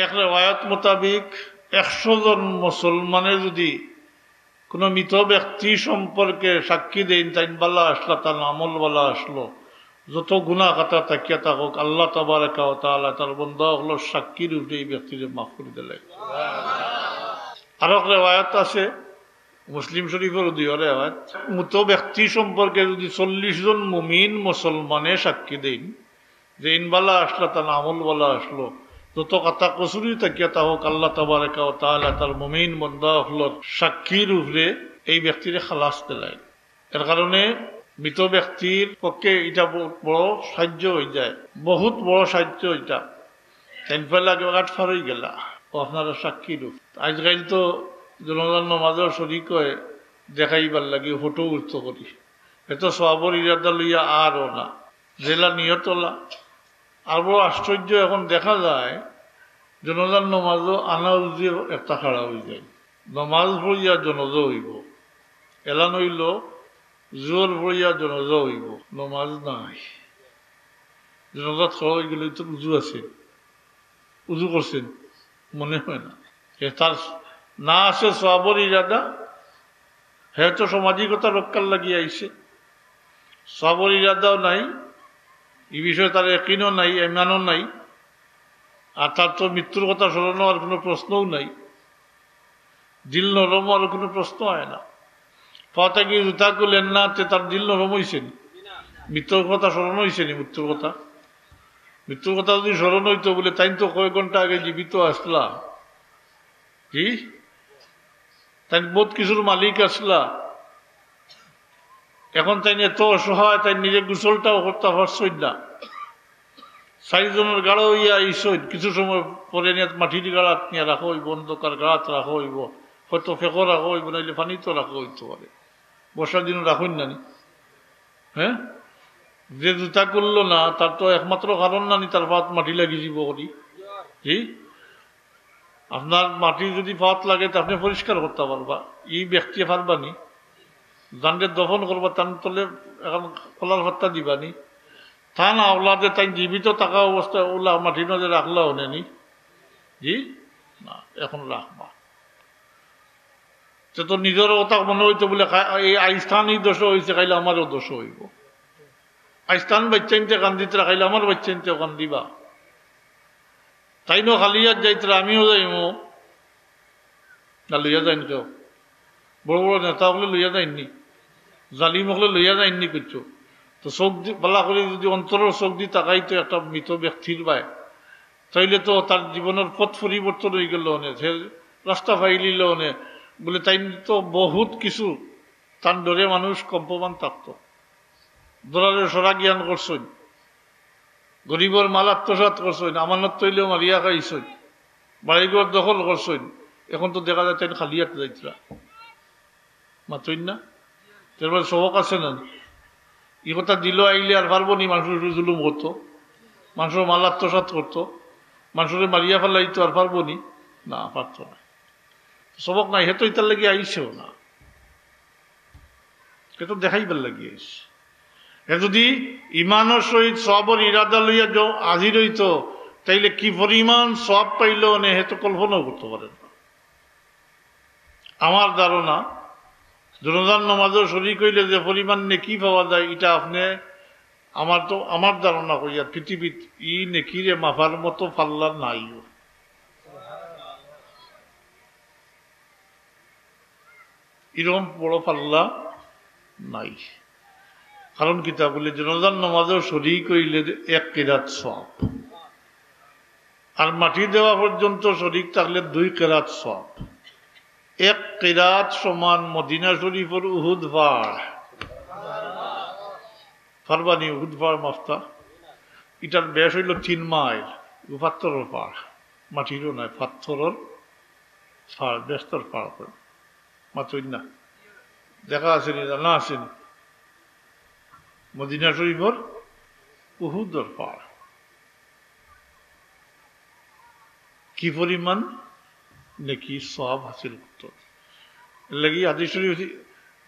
এক রেওয়ায়াত মোতাবিক 100 জন মুসলমানে যদি কোনো মৃত ব্যক্তি সম্পর্কে সাক্ষী দেন তাইন বালা আসলা তার আমল বালা আসলো, যত গুনাহ খাতা তাকিয়া থাকুক, আল্লাহ তাবারাকা ওয়া তাআলা তার বান্দা হলো সাক্ষীর উপরে এই ব্যক্তিকে মাফ করে দিলেন। আরো এক রেওয়ায়াত আছে মুসলিম শরীফের রেওয়ায়াত, মৃত ব্যক্তি সম্পর্কে যদি 40 জন মুমিন মুসলমানে সাক্ষী দেন যে ইনবালা আসলা তার আমল বালা আসলো, যত কথা কসুরি তাকিয়া থাকুক, আল্লাহ তাবারাকা ওয়া তাআলা তার মুমিন বান্দা হলো সাক্ষীর উপরে এই ব্যক্তিরে খালাস দিলেন। এর কারণে মৃত ব্যক্তির পক্ষে এটা বড় সাহায্য হয়ে যায়, বহুত বড় সাহায্য এটা। আগে ফার হয়ে গেলা ও আপনারা সাক্ষী রূপ। আজকাল তো জনগণ নমাজের শরিক হয়ে দেখাইবার লাগে ফটো উঠতে করি, এত সবর ইরাদা লইয়া আরও না জেলা নিয়তলা। আর বড় আশ্চর্য এখন দেখা যায় জনজান নমাজও আনা উজিয়ে একটা খাড়া হয়ে যায়, নমাজ পড়িয়া জনজ হইব, এলান হইল জোর পড়িয়া জনজ হইব, নমাজ নাই। জনজাত খাওয়া হয়ে গেলে তো উজু আছে, উজু করছেন মনে হয় না, তার না আছে সবর ইরাদা, হ্যাঁ তো সামাজিকতা রক্ষার লাগিয়ে আইছে, সবর ইরাদাও নাই, এই বিষয়ে তার একিনও নাই, ইমানও নাই, আর তার তো মৃত্যুর কথা স্মরণ হওয়ার কোনো প্রশ্নও নাই, দিল নরম হওয়ার কোনো প্রশ্ন হয় না। পাতা কি জুতা করলেন না তার দিল নরম হয়েছে নি? মৃত্যুর কথা স্মরণ হয়েছে নি? মৃত্যুর কথা যদি স্মরণ হইতো বলে তাই তো কয়েক ঘন্টা আগে জীবিত আসলা, কি তাই বহুত কিছুর মালিক আসলা, এখন তাই এত অসহায়, তাই নিজে গোসলটাও করতে পারছই না, 4 জনের গাড়া হইয়া আইসইন, কিছু সময় পরে নিয়ে মাটির গাড়াত নিয়ে রাখা হইব, অন্ধকার গাড়াত রাখা হইব, হয়তো ফেঁকো রাখা হইব, নাইলে পানি তো রাখা হইতে পারে, বর্ষার দিনও রাখুন নানি। হ্যাঁ, যে জুতা করলো না তার তো একমাত্র কারণ নানি তার পাত মাটি লাগি যাব করি। জি, আপনার মাটি যদি পাত লাগে তা আপনি পরিষ্কার করতে পারবা, এই ব্যক্তি পারবানি, জানলে দফন করবা, তার তলে এখন খোলার হত্যা দিবানি, তা না ওলাদে তাই জীবিত থাকা অবস্থায় ওলা মাটি নজরে রাখলাও নেনি। জি না, এখন রাখবা, সে তো নিজেরও কথা মনে হইতো বলে এই আইস্থানই দোষ হয়েছে, খাইলে আমারও দোষ হইব, আইস্থান বাচ্চাইনতে কান্দিতে খাইলে আমার বাচ্চাইনতেও কান্দিবা, তাই নো খালিয়ার যাইতে আমিও যাইব না, লইয়া যাইনি কেউ, বড় বড় নেতা হলে লইয়া যায়নি, জালিম হলে লইয়া যায়নি কিছু, তো চোখ দি পালা করে যদি অন্তরের চোখ দি তাকাইতো একটা মৃত ব্যক্তির বাই, তাইলে তো তার জীবনের পথ পরিবর্তন হয়ে গেল, সে রাস্তা পাইলিল বলে, তাই তো বহুত কিছু তার ডরে মানুষ কম্পমান থাকত, দরারে সরা জ্ঞান করছেন, গরিবর মাল আত্মসাৎ করছেন, আমানত তৈলেও মারিয়া খাইছেন, বাড়িঘর দখল করছেন, এখন তো দেখা যায় তাই খালি হাতে যাইতরা মাতইন না, তারপরে সবক আছে না, ই কথা দিল আইলে আর পারবো নি, মানুষের জুলুম করতো, মানুষের মাল আত্মসাৎ করতো, মানুষের মারিয়া ফেলাইতো, আর পারবো নি, না পারত না, সবক নাই, হেতো ইতার লাগে আইসেও না, এ তো দেখাইবার লাগে আইসে। যদি ইমানের সহিত সবর ইরাদা লইয়া হাজির হইতো, তাইলে কি পরিমাণ সব পাইল নে হেতো কল্পনাও করতে পারেন না। আমার ধারণা জনজান নমাজের শরীক হইলে যে পরিমাণ নেকি পাওয়া যায়, এটা আপনি আমার ধারণা করিয়া পৃথিবীত ই নেকিরে মাফার মতো পাল্লা নাই, এরকম বড় পাল্লা নাই। কারণ কিতা বলে জনজান নমাজের শরীক হইলে 1 কিরাত সওয়াব, আর মাটি দেওয়া পর্যন্ত শরীক থাকলে 2 কিরাত সওয়াব। 1 কিরাত সমান মদিনা শরীফের উহুদ পাহাড়, ফারবানি উহুদ পাহাড় মাফতা, এটার ব্যাস হইল 3 মাইল, পাথরের পাহাড়, মাটিরও নয়, পাথরের পাহাড়, ব্যস্তর পাহাড় করে মাতই না, দেখা আসেনি, জানা আসেনি, মদিনা শরীফের উহুদের পাহাড় কি পরিমাণ নাকি সওয়াব হাসিল করত। এর লাগি হাদিস শরীফ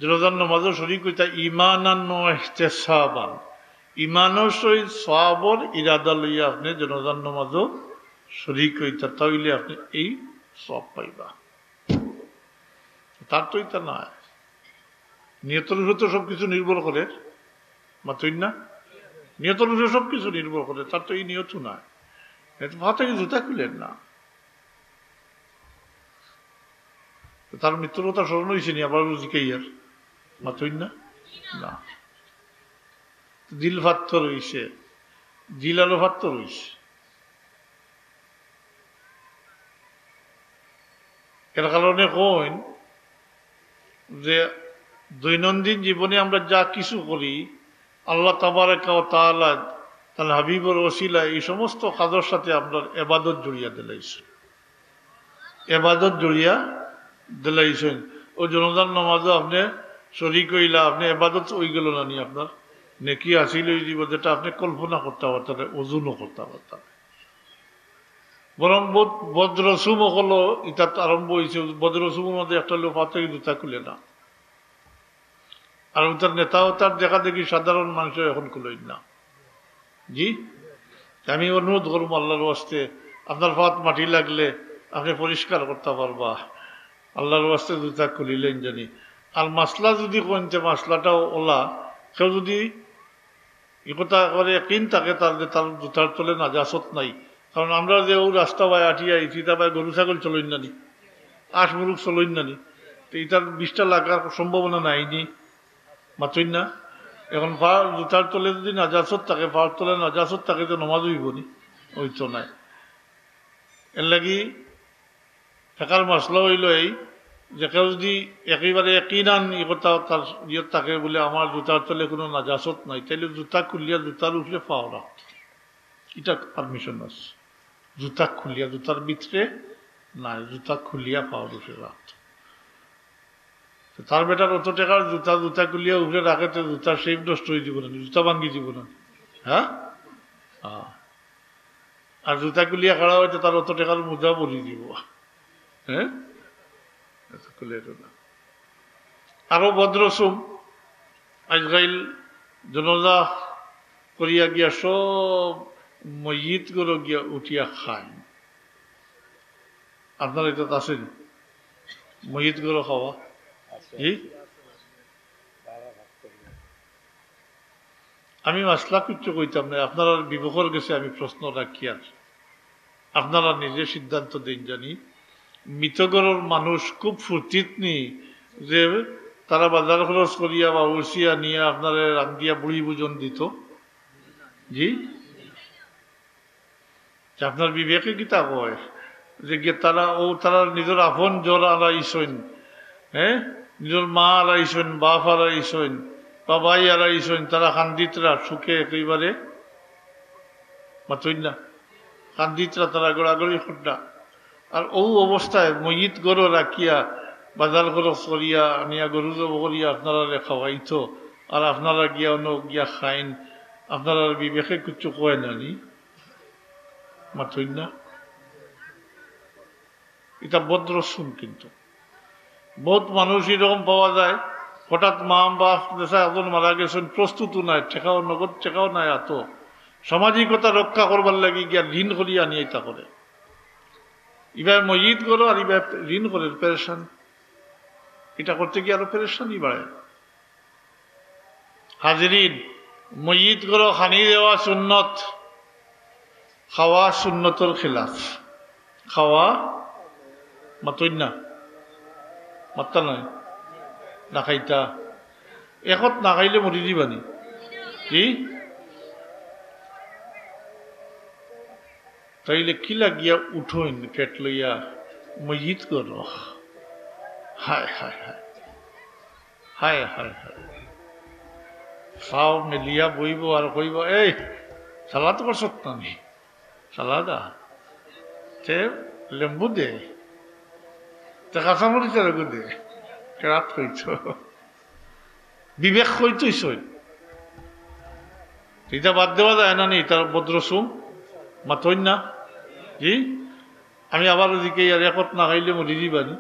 জনজান নামাজের শরীক কইতা ঈমানান ওয়া ইহতিসাবান, ঈমানের সহিত সওয়াবর ইরাদা লইয়া আপনি জনজান নামাজও শরীক হইতা তাইলে আপনি এই সব পাইবা। তার তো এটা নয়, নিয়তের উপরে তো সবকিছু নির্ভর করে, মাতই না, নিয়তের উপরে সবকিছু নির্ভর করে, তার তো এই নিয়ত নয়। ভাতে জুতা খুলেন না, তার মৃত্যুর কথা স্মরণ হয়েছে নি আবার জিকাইয়ার, মাতই না, না দিল ফাত্তর হইছে, দিল আলো ফাত্তর হইছে। এর কারণে কইন যে দৈনন্দিন জীবনে আমরা যা কিছু করি আল্লাহ তাবারাকা ওয়া তাআলা তার হাবিবুর ওসিলা এই সমস্ত কাজের সাথে আপনার ইবাদত জড়িয়ে দিলাইছেন, ইবাদত জড়িয়া দিলাইছেন। ও জনজান নামাজও আপনি শরীক হইলা, আপনি ইবাদত ওই গেল না নি, আপনার নেকি আসিল ওই জীবন, যেটা আপনি কল্পনা করতে পারতেন, ওজনও করতে পারতেন। বরং বজ্রসুম হলো এটা আরম্ভ হয়েছে, বজ্রসুমের মধ্যে একটা লোক হাতে জুতা খুলে না, আর তার নেতাও তার দেখা দেখি সাধারণ মানুষের এখন খুলেন না। জি, আমি অনুরোধ করবো আল্লাহর ওয়াস্তে, আপনার ফাত মাটি লাগলে আপনি পরিষ্কার করতে পারবা, আল্লাহর ওয়াস্তে জুতা খুলিলেন জানি। আর মাসলা যদি কইতে মাসলাটাও ওলা, কেউ যদি একথা করে কিন থাকে তার জুতার তলে নাজাসত নাই। কারণ আমরা যে ও রাস্তা বাই আটিয়া ইটা বাই গরু ছাগল চলইন নানি, আশ মুরুখ চলইন নানি, তো এটার 20টা লাগার সম্ভাবনা নাইনি, মাতই না। এখন পা জুতার তলে যদি নাজাসত থাকে, পার তলে নাজাসত থাকে, তো নমাজ হইব নি, ওই তো নাই। এর লাগি ফেকার মশলা হইল এই যে কেউ যদি একেবারে একইনান ই কথা তার ইয়ত থাকে বলে আমার জুতার তলে কোনো নাজাসত নাই, তাইলে জুতা খুলিয়া জুতার উপরে পাও রাখত, এটা পারমিশন আছে। জুতা খুলিয়া জুতার ভিতরে নাই, জুতা খুলিয়া পাওয়ার উপরে রাখত। তার বেটার অত টাকার জুতা জুতা খুলিয়া উপরে রাখে, তো জুতার শেপ নষ্ট হয়ে যাব না, জুতা ভাঙ্গি যাব না। হ্যাঁ, আর জুতা খুলিয়া খাড়া হয়তো তার অত টাকার মোজা পরি দিব। হ্যাঁ, খুলে না। আরো ভদ্রসুম আজকাল জনজা করিয়া গিয়া সব মসজিদ গুলো গিয়া উঠিয়া খায়। আপনার এটা আছে মসজিদ গুলো খাওয়া? আমি মাসলা কিচ্ছু কইতাম না, আপনারা বিবকর গেছে, আমি প্রশ্ন রাখি আর আপনারা নিজে সিদ্ধান্ত দিন। জানি মৃতগরের মানুষ খুব ফুর্তিত নি যে তারা বাজার খরচ করিয়া বা উড়িয়া নিয়ে আপনার রান্দিয়া বুড়ি বুজন দিত। জি, আপনার বিবেকে কিতা কয় যে তারা তারা নিজের আপন জ্বর আলাইছেন, হ্যাঁ, নিজের মা আলাইছেন, বাপ আলাইছেন, বাবাই আলাইছেন, তারা কান্দিতরা সুখে একেবারে মাতই না, কান্দিতরা তারা গড়াগড়ি খড্ডা। আর ও অবস্থায় মসজিদ গরু রাখিয়া বাজার খরচ করিয়া আনিয়া গরু জব করিয়া আপনারা খাওয়াইতো, আর আপনারা গিয়া অন্য গিয়া খাইন, আপনারা বিবেকে কিচ্ছু কয় নানি, মাতই না। এটা বদ্রসুম। কিন্তু বহুত মানুষ এরকম পাওয়া যায়, হঠাৎ মা বাপ দেশা এখন মারা গেছেন, প্রস্তুত নাই, ঠেকাও নগদ ঠেকাও নাই, এত সামাজিকতা রক্ষা করবার লাগি গিয়া ঋণ করিয়া নিয়ে তা করে, এবার মসজিদ করো আর এবার ঋণ করে পেরেশান। এটা করতে গিয়ে আরো পেরেশানি বাড়ে। হাজিরিন, মসজিদ করো খানি দেওয়া সুন্নত, খাওয়া সুন্নতর খিলাফ। খাওয়া মাতই না, মাত্তা নয়, না খাইতা একত না খাইলে মরি দিবানি। কি তাইলে কি লাগিয়া উঠইন পেট লইয়া মসজিদ কর? হায় হায় হায় হায় হায় হায়। সাও মেলিয়া বইব আর কইব, এই সালাদ করছত না নি, সালাদা তে লেম্বু দে, তে কাঁচামরিচ রেগু দে, কেরাত কইছ, বিবেক কইতইছ। এটা বাদ দেওয়া যায় না নি, তার বদ্রসুম মাতই না। জি, আমি আবার ওদিকে আর একত না খাইলে মরি দিবানি,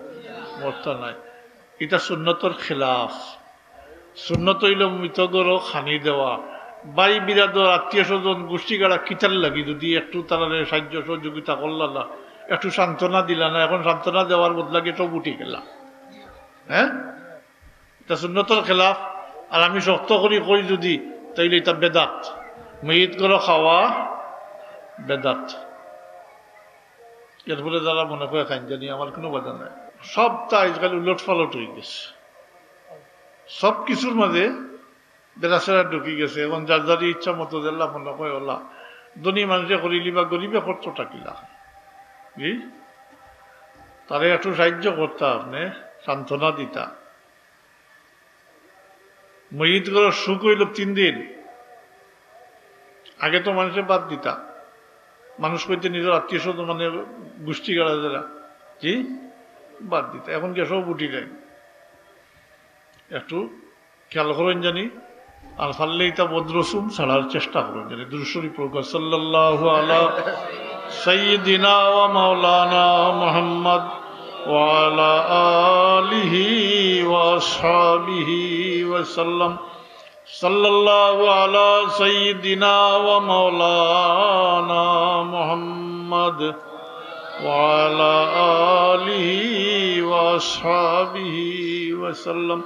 মরতা নাই। এটা সুন্নতর খেলাফ। সুন্নত হইল মৃতগর খানি দেওয়া, ভাই বিরাদর আত্মীয় স্বজন গোষ্ঠী গাড়া কিতার লাগি যদি একটু তারা সাহায্য সহযোগিতা করলা না, একটু সান্ত্বনা দিলা না, এখন সান্ত্বনা দেওয়ার বদলাকে সব উঠে গেলা। হ্যাঁ, এটা সুন্নতর খেলাফ। আর আমি শক্ত করি কই যদি, তাইলে এটা বেদাত। মেয়িত করে খাওয়া বেদাত। এরপরে যারা মনে করে খাইন জানি আমার কোনো বাধা নাই। সবটা আজকাল উলট পালট হয়ে গেছে, সব কিছুর মাঝে বেড়াচেরা ঢুকি গেছে। এখন যার যার ইচ্ছা মতো দিল্লা মনে হয় ওলা ধনী মানুষে করিলি বা গরিবে করতো টাকিলা কি তারে একটু সাহায্য করতা, আপনি সান্ত্বনা দিতা। মহিত করে সুখ হইল 3 দিন, আগে তো মানুষের বাদ দিতা। মানুষ কইতে নিজের আত্মীয় স্বজন মানে গোষ্ঠী গাড়া যারা কি বাদ দিতা। এখন কে সব উঠি যায়, একটু খেয়াল করেন জানি। আর পারলে এটা বদরসুম ছাড়ার চেষ্টা করেন জানি। দুরূদ শরীফ পড়ুন, সাল্লাল্লাহু আলা সাইয়্যিদিনা ওয়া মাওলানা মুহাম্মদ ওয়া আলা আলিহি ওয়া আসহাবিহি ওয়া সাল্লাম। সাল্লাল্লাহু আলা সাইয়্যিদিনা ওয়া মাওলানা মুহাম্মদ ওয়া আলা আলিহি ওয়া আসহাবিহি ওয়া সাল্লাম।